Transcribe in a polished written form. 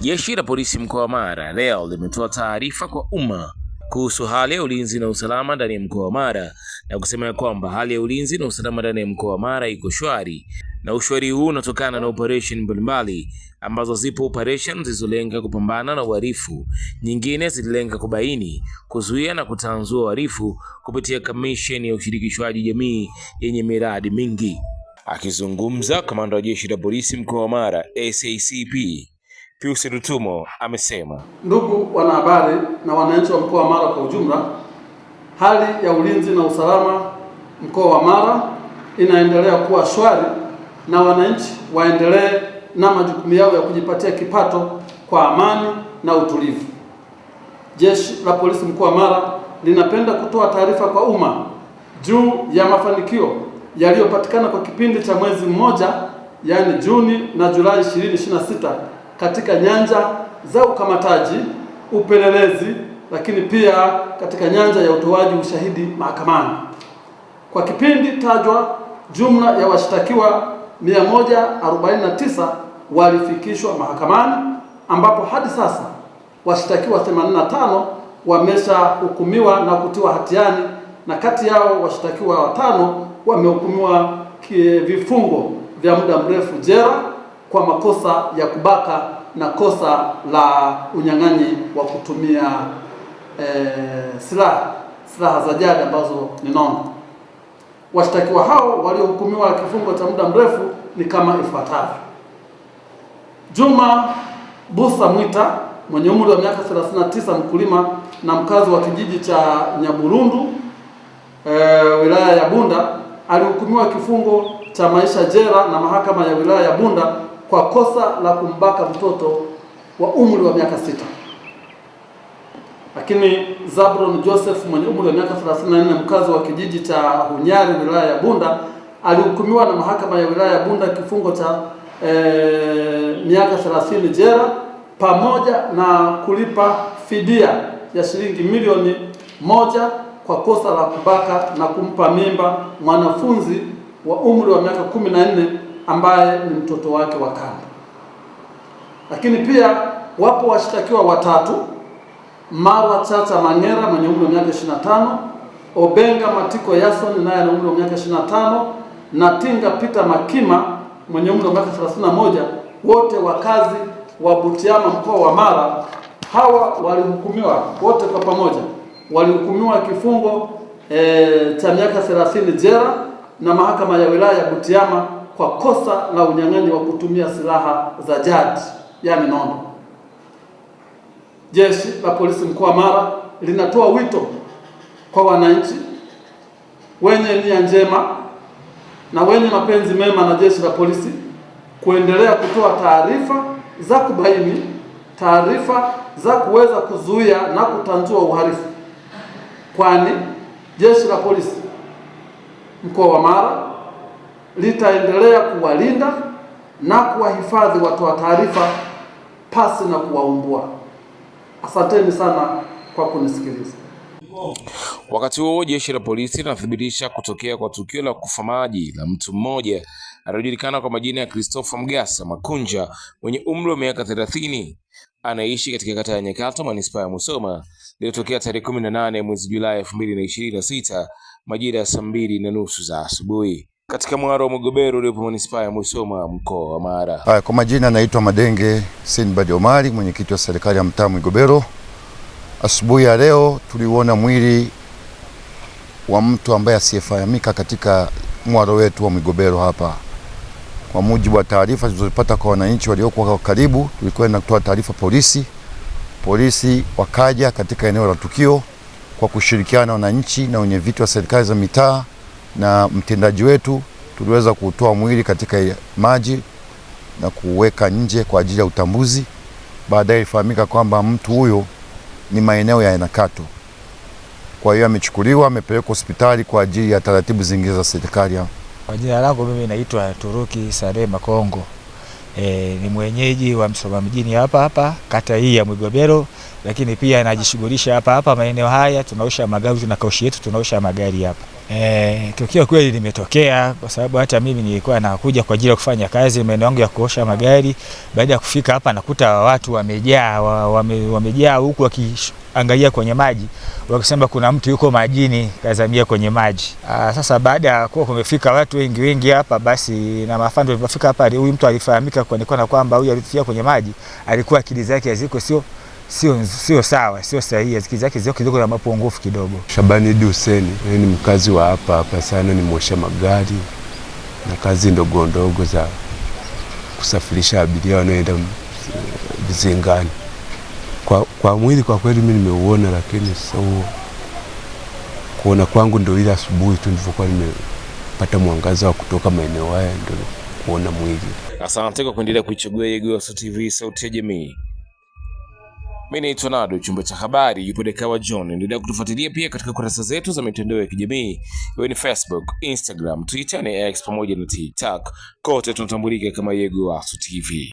Jeshi la polisi mkoa wa Mara leo limetoa taarifa kwa umma kuhusu hali ya ulinzi na usalama ndani ya mkoa wa Mara na kusema kwamba hali ya ulinzi na usalama ndani ya mkoa wa Mara iko shwari, na ushwari huu unatokana na operation mbalimbali ambazo zipo operation zilizolenga kupambana na uhalifu, nyingine zililenga kubaini, kuzuia na kutanzua uhalifu kupitia kamisheni ya ushirikishwaji jamii yenye miradi mingi. Akizungumza, kamanda wa jeshi la polisi mkoa wa Mara SACP Pius Rutumo amesema, ndugu wanahabari na wananchi wa mkoa wa Mara kwa ujumla, hali ya ulinzi na usalama mkoa wa Mara inaendelea kuwa shwari na wananchi waendelee na majukumu yao ya kujipatia kipato kwa amani na utulivu. Jeshi la polisi mkoa wa Mara linapenda kutoa taarifa kwa umma juu ya mafanikio yaliyopatikana kwa kipindi cha mwezi mmoja, yaani Juni na Julai 2026 katika nyanja za ukamataji, upelelezi, lakini pia katika nyanja ya utoaji ushahidi mahakamani. Kwa kipindi tajwa, jumla ya washtakiwa 149 walifikishwa mahakamani, ambapo hadi sasa washtakiwa 85 wameshahukumiwa na kutiwa hatiani, na kati yao washtakiwa 5 wamehukumiwa vifungo vya muda mrefu jela kwa makosa ya kubaka na kosa la unyang'anyi wa kutumia silaha za jadi ambazo ni nondo. Washtakiwa hao waliohukumiwa kifungo cha muda mrefu ni kama ifuatavyo: Juma Busa Mwita mwenye umri wa miaka 39, mkulima na mkazi wa kijiji cha Nyaburundu wilaya ya Bunda, alihukumiwa kifungo cha maisha jela na mahakama ya wilaya ya Bunda kwa kosa la kumbaka mtoto wa umri wa miaka 6. Lakini Zabron Joseph mwenye umri wa miaka 34, mkazi wa kijiji cha Hunyari wilaya ya Bunda, alihukumiwa na mahakama ya wilaya ya Bunda kifungo cha miaka 30 jela pamoja na kulipa fidia ya shilingi milioni 1 kwa kosa la kubaka na kumpa mimba mwanafunzi wa umri wa miaka 14 ambaye ni mtoto wake wa kambo. Lakini pia wapo washtakiwa watatu: Marwa Chacha Mangera mwenye umri wa miaka 25, Obenga Matiko Yason naye ana umri wa miaka 25, na Tinga Peter Makima mwenye umri wa miaka 31, wote wakazi wa Butiama mkoa wa Mara. Hawa walihukumiwa wote kwa pamoja, walihukumiwa kifungo cha miaka 30 jela na mahakama ya wilaya ya Butiama kwa kosa la unyang'anyi wa kutumia silaha za jadi, yani nondo. Jeshi la polisi mkoa wa Mara linatoa wito kwa wananchi wenye nia njema na wenye mapenzi mema na jeshi la polisi kuendelea kutoa taarifa za kubaini, taarifa za kuweza kuzuia na kutanzua uhalifu, kwani jeshi la polisi mkoa wa Mara litaendelea kuwalinda na kuwahifadhi watoa taarifa pasi na kuwaumbua. Asanteni sana kwa kunisikiliza. Wakati huo jeshi la polisi linathibitisha kutokea kwa tukio la kufa maji la mtu mmoja anayejulikana kwa majina ya Christopher Mgasa Makunja mwenye umri wa miaka 30, anaishi katika kata ya Nyakato manispaa ya Musoma, lililotokea tarehe 18 mwezi Julai 2026 majira ya saa 2:30 za asubuhi katika mwaro wa Mgobero uliopo manispaa ya Musoma mkoa wa Mara. Kwa majina naitwa Madenge Sinbad Omari, mwenyekiti wa serikali ya mtaa Mgobero. Asubuhi ya leo tuliona mwili wa mtu ambaye asiyefahamika katika mwaro wetu wa Mgobero hapa. Kwa mujibu wa taarifa tulizopata kwa wananchi waliokuwa karibu, tulikwenda kutoa taarifa polisi. Polisi wakaja katika eneo la tukio kwa kushirikiana na wananchi na wenye viti wa serikali za mitaa na mtendaji wetu, tuliweza kutoa mwili katika maji na kuweka nje kwa ajili ya utambuzi. Baadaye ilifahamika kwamba mtu huyo ni maeneo ya Nyakato. Kwa hiyo amechukuliwa, amepelekwa hospitali kwa ajili ya taratibu zingine za serikali. Kwa jina langu mimi naitwa Turuki Sare Makongo. Ni mwenyeji wa Musoma mjini hapa kata hii ya Mgobero, lakini pia najishughulisha hapa maeneo haya, tunaosha magari, tuna kaushi yetu, tunaosha magari hapa. Tukio kweli limetokea kwa sababu hata mimi nilikuwa nakuja kwa ajili ya kufanya kazi maeneo yangu ya kuosha magari. Baada ya kufika hapa nakuta watu wamejaa huku wakiangalia kwenye maji, wakisema kuna mtu yuko majini kazamia kwenye maji. Sasa baada ya kuwa kumefika watu wengi hapa, basi na mafando walipofika hapa, huyu mtu alifahamika kwa kwamba huyu alifia kwenye maji alikuwa akili zake haziko sio sawa, sio sahihi, akili zake ziko kidogo na mapungufu kidogo. Shabani Hussein ni mkazi wa hapa sana, ni mwosha magari na kazi ndogo za kusafirisha abiria wanaoenda Vizingani. Kwa mwili kwa kweli mimi nimeuona, lakini sio kuona kwangu ndio ile asubuhi tu nilipokuwa nimepata mwangaza wa kutoka maeneo haya ndio kuona mwili. Asante kwa kuendelea kuichagua Yegowasu TV, sauti ya jamii. Mimi ni Tonado, chumba cha habari yupo Dekawa John. Endelea kutufuatilia pia katika kurasa zetu za mitandao ya kijamii, iwe ni Facebook, Instagram, Twitter na X pamoja na TikTok. Kote tunatambulika kama Yegowasu TV.